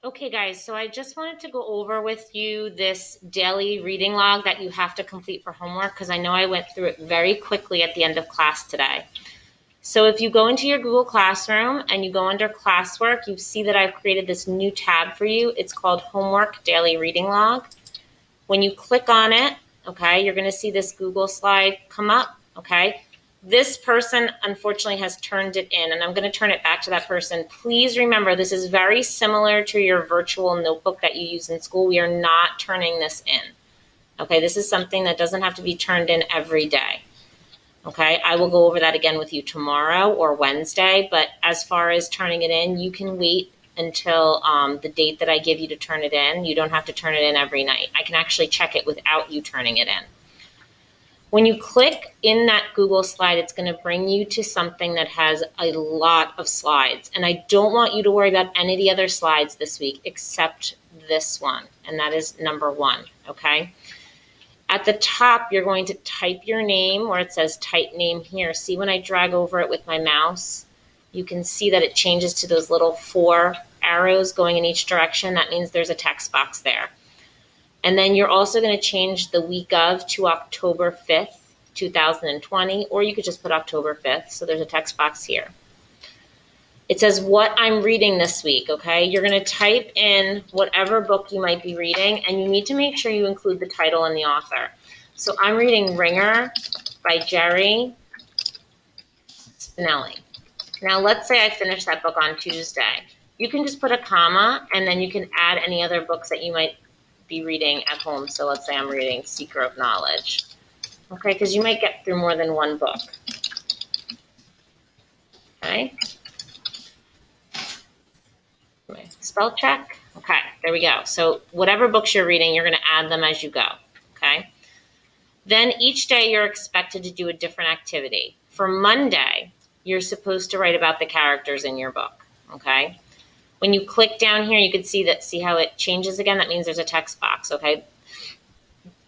Okay, guys, so I just wanted to go over with you this daily reading log that you have to complete for homework because I know I went through it very quickly at the end of class today. So if you go into your Google Classroom and you go under classwork, you see that I've created this new tab for you. It's called Homework Daily Reading Log. When you click on it, okay, you're going to see this Google slide come up, okay? This person, unfortunately, has turned it in, and I'm going to turn it back to that person. Please remember, this is very similar to your virtual notebook that you use in school. We are not turning this in, okay? This is something that doesn't have to be turned in every day, okay? I will go over that again with you tomorrow or Wednesday, but as far as turning it in, you can wait until the date that I give you to turn it in. You don't have to turn it in every night. I can actually check it without you turning it in. When you click in that Google slide, it's going to bring you to something that has a lot of slides. And I don't want you to worry about any of the other slides this week except this one, and that is number 1, okay? At the top, you're going to type your name where it says type name here. See when I drag over it with my mouse, you can see that it changes to those little 4 arrows going in each direction. That means there's a text box there. And then you're also going to change the week of to October 5th, 2020, or you could just put October 5th. So there's a text box here. It says what I'm reading this week, okay? You're going to type in whatever book you might be reading, and you need to make sure you include the title and the author. So I'm reading Ringer by Jerry Spinelli. Now, let's say I finish that book on Tuesday. You can just put a comma, and then you can add any other books that you might be reading at home. So let's say I'm reading Seeker of Knowledge, okay? Because you might get through more than one book, okay? Spell check. Okay, there we go. So whatever books you're reading, you're going to add them as you go, okay? Then each day you're expected to do a different activity. For Monday, you're supposed to write about the characters in your book, okay? When you click down here, you can see how it changes again. That means there's a text box, okay?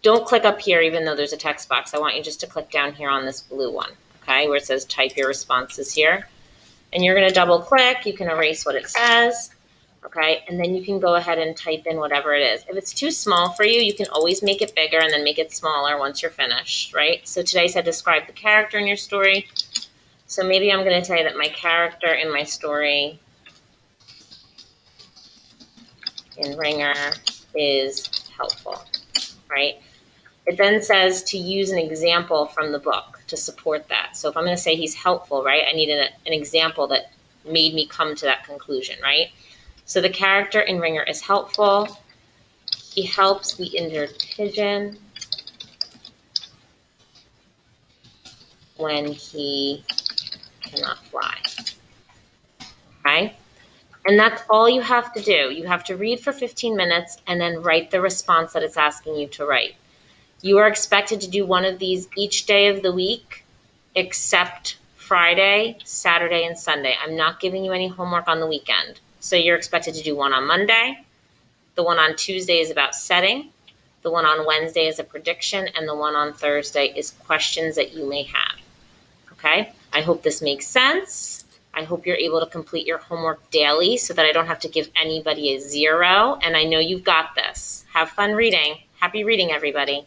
Don't click up here even though there's a text box. I want you just to click down here on this blue one, okay, where it says type your responses here. And you're going to double click. You can erase what it says, okay? And then you can go ahead and type in whatever it is. If it's too small for you, you can always make it bigger and then make it smaller once you're finished, right? So today I said describe the character in your story. So maybe I'm going to tell you that my character in my story in Ringer is helpful, right? It then says to use an example from the book to support that. So if I'm going to say he's helpful, right, I need an example that made me come to that conclusion, right? So the character in Ringer is helpful. He helps the injured pigeon when he cannot fly, okay? And that's all you have to do. You have to read for 15 minutes and then write the response that it's asking you to write. You are expected to do one of these each day of the week except Friday, Saturday, and Sunday. I'm not giving you any homework on the weekend. So you're expected to do one on Monday. The one on Tuesday is about setting. The one on Wednesday is a prediction. And the one on Thursday is questions that you may have. Okay? I hope this makes sense. I hope you're able to complete your homework daily so that I don't have to give anybody a 0. And I know you've got this. Have fun reading. Happy reading, everybody.